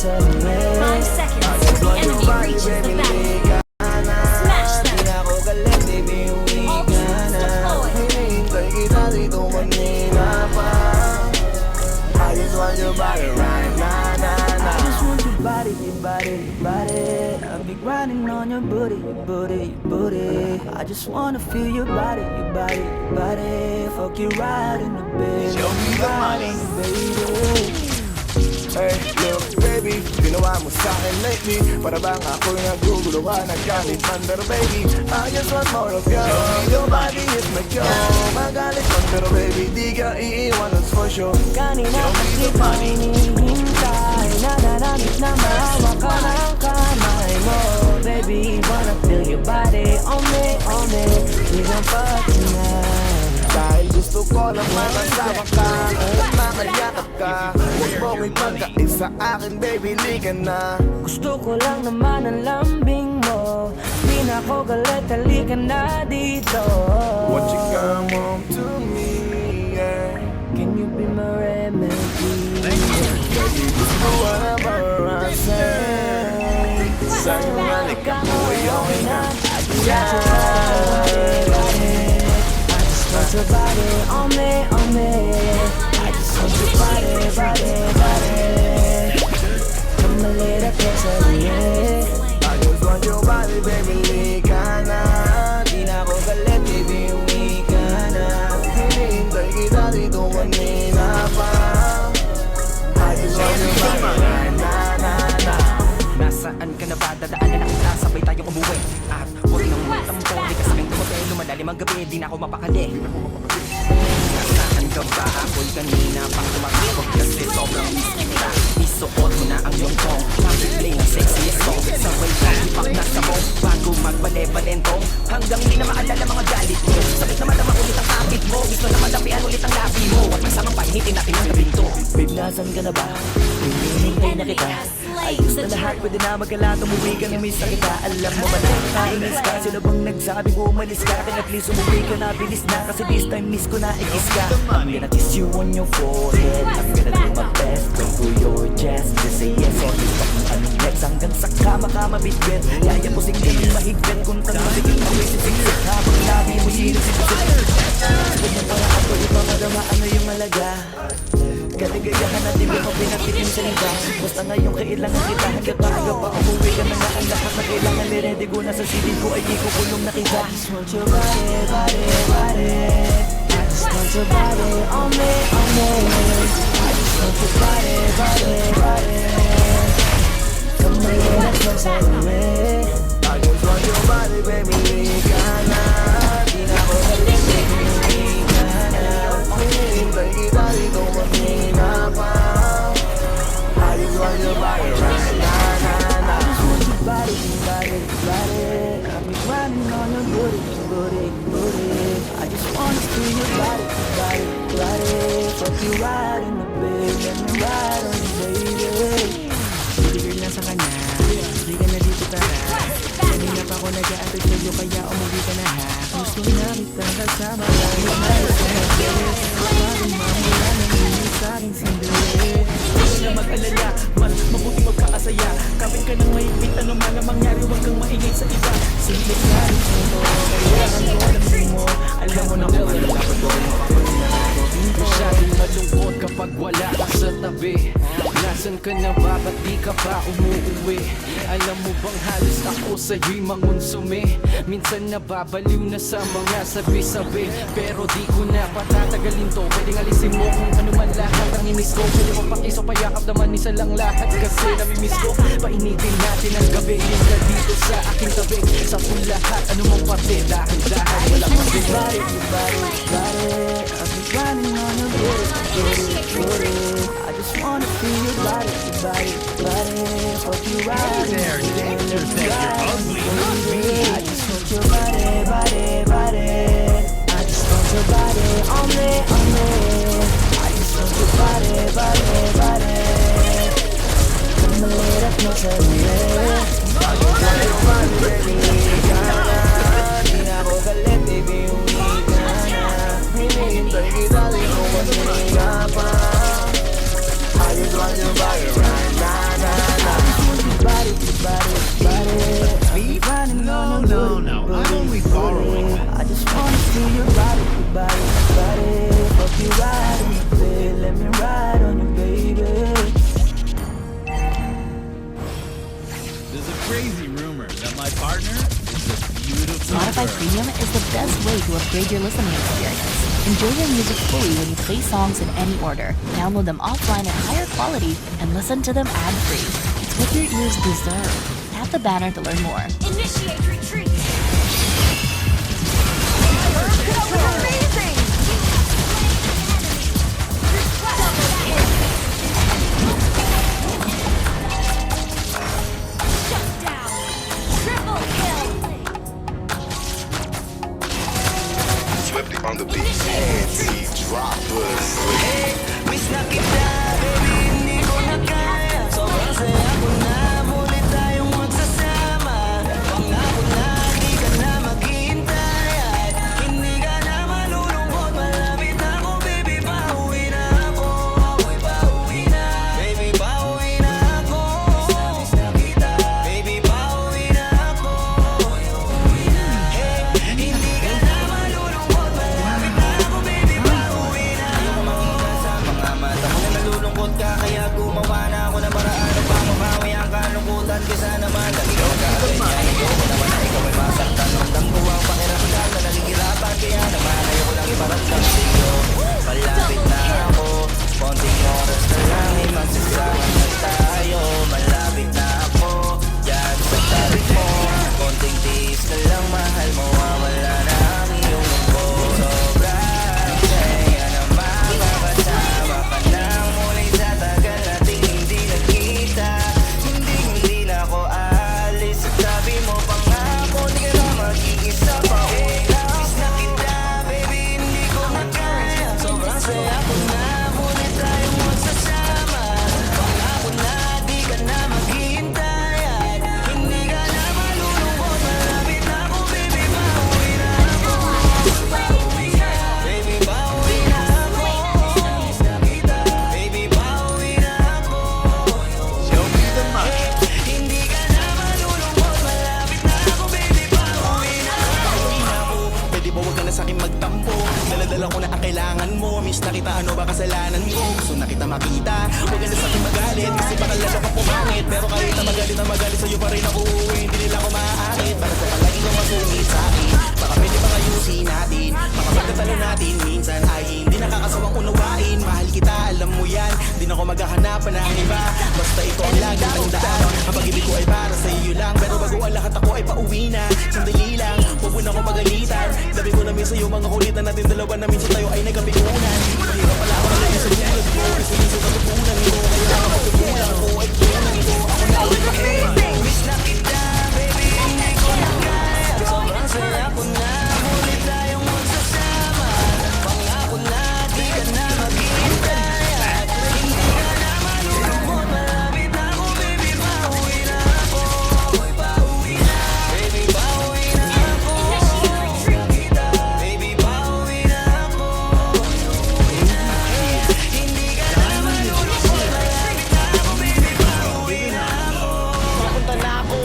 5 seconds. The enemy reaches the battlefield. Smash them. Ultimate deployed. Hinihintay kita dito kanina pa. I just want your body right now, nah. I just want your body, your body, your body. I'll be grinding on your booty, your booty, your booty. I just wanna feel your body, your body, your body. Fuck you right in the bed. Show me the money, baby. Hey, look baby, ginawa mo sa'kin lately. Para bang ako'y naguguluhan ng gamit under baby. I just want more of you. Your body is my cure. Magalit man pero baby, di ka iiwan, that's for sure. Kanina kasi pa hinihintay na naramit na mahawak ka ng kamay mo. Baby, wanna feel your body on me. Please don't fuck tonight. Dahil gusto ko lang makasama ka at makayakap ka. Huwag mong ipagkait sa akin baby, liga na. Gusto ko lang naman ang lambing mo. Di na ako galit, halika na dito. Won't you come home to me, yeah. Can you be my remedy? Baby, gusto ko na maranasan. Sa'yo halika mo, okay na. I just want your body on me. I just want your body. Come a little closer to me. I just want your body, baby, liga na. Di na ako galit, baby, uwi ka na. Hinihintay kita dito kanina pa. I just want your body right na. Nasaan ka na ba? Dadaanan na kita, sabay tayong umuwi. At huwag nang magtampo, di ka sa'king tumabi. Lumadalim ang gabi, di na ako mapakali. Nasaan ka ba? Ako'y kanina pang tumatawag kasi sobrang miss kita. Isuot mo na ang iyong tong Pag-play ng sexiest song. Sabay ka, ipak na sabong bago magbale-balentong. Hanggang di na maalala mga galit mo. Sabit na madama ulit ang kapit mo. Gusto na madapian ulit ang labi mo. At magsamang painitin natin ang gabing to. Babe, nasan ka na ba? Hinihintay na kita. Ayos na lahat, pwede na magkala. Umuwi ka na may sakita. Alam mo ba na nakainis ka? Sino bang nagsabing umalis ka? Kaya at least umuwi ka na, bilis na. Kasi this time miss ko na, i-kiss ka. I'm gonna kiss you on your forehead. I'm gonna do my best, go through your chest. Just say yes or no, pa kung anong next. Hanggang sa kama ka mabitbit. Kaya mo singgan ng mahigpit. Kung kang masigil na may sisiksik. Habang labi mo sinisiksik. Sabi mo para ako ipamadama, ano yung malaga? Kaligayahan na di mo pinatitin sa iba. Basta ngayon kailangan kita. Hanggang maaga pa umuwi ka na nga. Ang lahat na kailangan niredy ko na sa CD ko ay di ko kulong na kita. I just want your body. I just want your body on me. I just want your body. Come a little closer to me. I just want your body, baby, liga na. Di na ako galit, baby, liga na. Hinihintay kita dito kanina pa. I just want your body right na. I just want your body. I'll be grinding on your booty. I just wanna feel your body. Fuck you right in the bed, let me ride on you, baby. Bigil lang sa kanya. Hindi ka na dito tara. Kanina pa ako nag-aantay sa'yo kaya umuwi ka na ha. Gusto na kitang kasama lagi na sa nag-get. Parang mamula na hindi sa'king sindali. Huwag na mag-alala, mas mabuti magkakasaya. Kapit ka ng mahigpit, ano man ang mangyari, huwag kang maingay sa iba. Simple ka rin mo, kaya ang alam mo. Alam mo na kung ano dapat ko masyadong malungkot kapag wala ka sa tabi. Nasaan ka na ba? Ba't di ka pa umuuwi? Alam mo bang halos ako sa'yo'y mangonsume. Minsan nababaliw na sa mga sabi-sabi. Pero di ko na patatagalin to. Pwedeng alisin mo kung ano man lahat ang imiss ko. Pwede mo pang iso payakap naman isa lang lahat. Kasi namimiss ko. Painitin natin ang gabi. Yung ka dito sa aking tabi. Sa full lahat, ano mong parte. Dahan-dahan, walang mabibari. I'll be grinding on your booty. I just wanna feel your body. Fuck you right There, gangsters think you're ugly, not me. I just want your body. I just want your body on me. I just want your body. Come a little closer to me. I just want your body, baby, liga na. Di na ako galit, baby, uwi ka na. Hinihintay kita dito kanina pa. I just want your body right na. you ride on your bed, let me ride on you, baby. There's a crazy rumor that my partner is a beautiful Spotify girl. Premium is the best way to upgrade your listening experience. Enjoy your music fully when you play songs in any order. Download them offline at higher quality and listen to them ad-free. It's what your ears deserve. Tap the banner to learn more. Initiate retreat. Shut down. Triple kill. Swifty on the beat, anti-droppers. Miss na kita, baby, hindi ko na kaya. Sobrang saya ko na, muli tayong magsasama. Pangako na, di ka na maghihintay. At hindi ka na malulungkot, malapit na ako, baby, pauwi na ako. Ako'y pauwi na, baby, pauwi na ako. Miss na kita, baby, pauwi na ako. Hey, hindi ka na malulungkot, malapit na ako, baby, pauwi na ako. Sa mga mata mo na nalulungkot ka, kaya gumawa na ako ng paraan upang mabawi ang kalungkutan. Kesa naman ikaw ka ganyan, ikaw ko naman na ikaw ay masaktan. Ramdam ko ang pakiramdam na nagigirapan, kaya naman ayoko lang iparamdam sa'yo. Malapit na ako, konting oras na lang ay magsasama na tayo. Malapit na ako, dyan sa tabi mo. Konting tiis na lang, mahal mo, wala na ang iyong mundo. Sobrang saya na makakasama ka nang muli sa tagal nating hindi nagkita. Hindi na ako aalis sa tabi mo, pangako di ka na mag-iisa pa. Miss na kita, baby, hindi ko na kaya. Sobrang saya ko na, muli tayong magsasama. Pangako na di ka na maghihintay. At hindi ka na malulungkot, malapit na ako, baby, pauwi na ako. Baby, pauwi na ako. Miss na kita, baby, pauwi na ako. Show me the money. Hindi ka na malulungkot, malapit na ako, baby, pauwi na ako. Pwede ba huwag ka na sa'kin magtampo? Daladala ko na ang kailangan mo. Miss na kita, ano ba kasalanan ko? Gusto na kita makita, huwag ka na sa'kin magalit. Kasi baka lalo ka pumangit. Pero kahit na magalit sa'yo pa rin ako uuwi. Hindi nila ako maaakit. Para sa palagi kong masungit sa'kin. Baka pwede bang ayusin natin. Baka pagkatalo natin minsan ay hindi nakakasawang unawain. Mahal kita, alam mo yan. Di na ako maghahanapan ng iba. Basta ito ang lagi tandaan. Ang pag-ibig ko ay para sa iyo lang. Pero bago ang lahat ako ay pauwi na. Sandali lang, huwag mo na ako pagalitan. Labi ko namin sa'yo mga kulitan natin dalawa na minsan tayo ay nagkabigunan. Mahirap pala ako na sa tulad ko. Kasi minsan katutunan ko. Kaya ako magkukulang ko ay tunan ko. Ako na ulit. Miss na kita, baby, hindi ko na kaya. Sobrang saya ko na, muli tayong magsasama. Pangako na, di ka na maghihintay. At hindi ka na malulungkot, malapit na ako, baby, pauwi na ako. Ako'y pauwi na, baby, pauwi na ako. Miss na kita, baby, pauwi na ako. Hindi ka na malulungkot, malapit na ako, baby, pauwi na ako. Papunta na ako,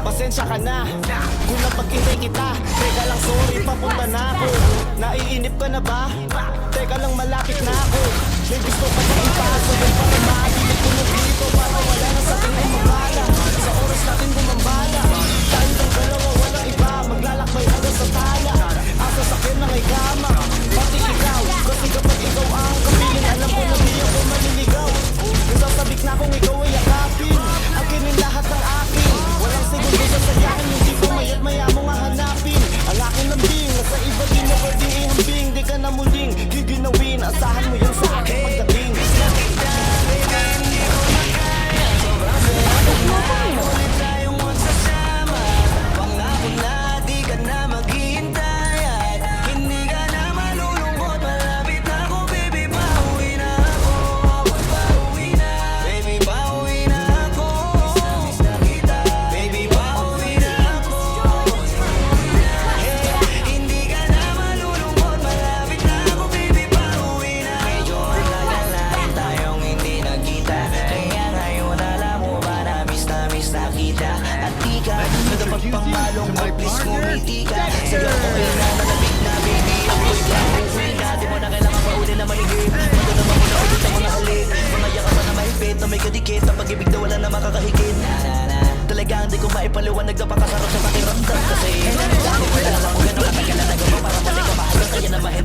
pasensya ka na kung napag-intay kita. Teka lang, sorry, papunta na ako. Naiinip ka na ba? Teka lang, malapit na ako. May gusto ka ba ipasa doon para maabilit ko na dito? Para wala na sa tingin mabala. Sa oras natin bumambala. Tayo lang dalawa, walang iba. Maglalakbay hanggang sa tala. Asa sakyan ng ikama. Pati ikaw, kasi kapag ikaw ang kapiling, alam ko na di ako maliligaw. Nasasabik na kung ikaw ay yakapin. Akinin lahat ng akin. Walang segundo sa sayahin, hindi ko mayat maya mo nga hanapin. Ang aking lambing, nasa iba din na pwedeng ihambing. Di ka na muling giginawin, asahan mo yan sa aking pagdating. Miss na kita, baby, hindi ko na kaya. Sobrang saya ko na, ulit tayong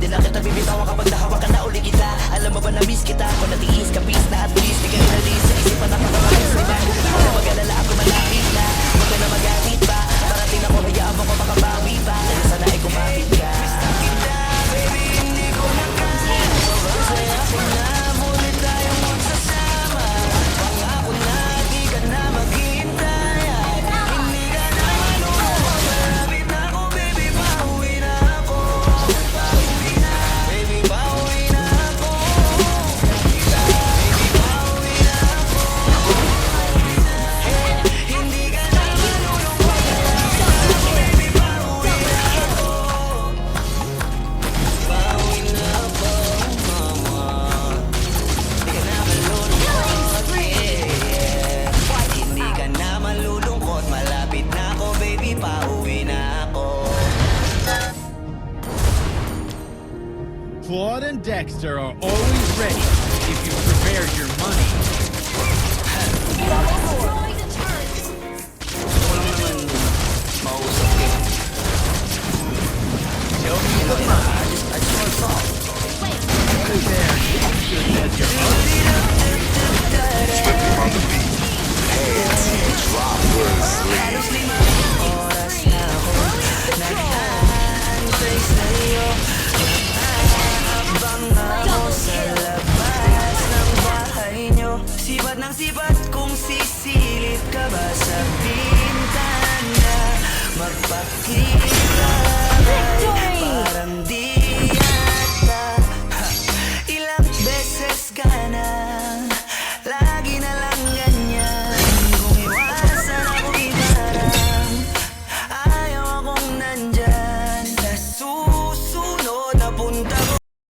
Di na kita bibitawan kapag nahawa ka na uli kita. Alam mo ba na miss kita? Kung natiis ka, peace na at least di ka rin nalis sa isipan na kapag-alis. Huwag na mag-alala, ako malapit na. Huwag ka na magalit pa. Parating ako, hayaan mo ko makabawi pa. Kaya sana ay kumapit ka. Hindi ka na malulungkot, malapit na ako, baby, pauwi na ako. Claude and Dexter are always ready if you prepared your money. Swifty on the beat. Anti-droppers. Oras na ako nag-aantay sa'yo. Nakaabang ako sa labas ng bahay nyo. Sibat ng sibat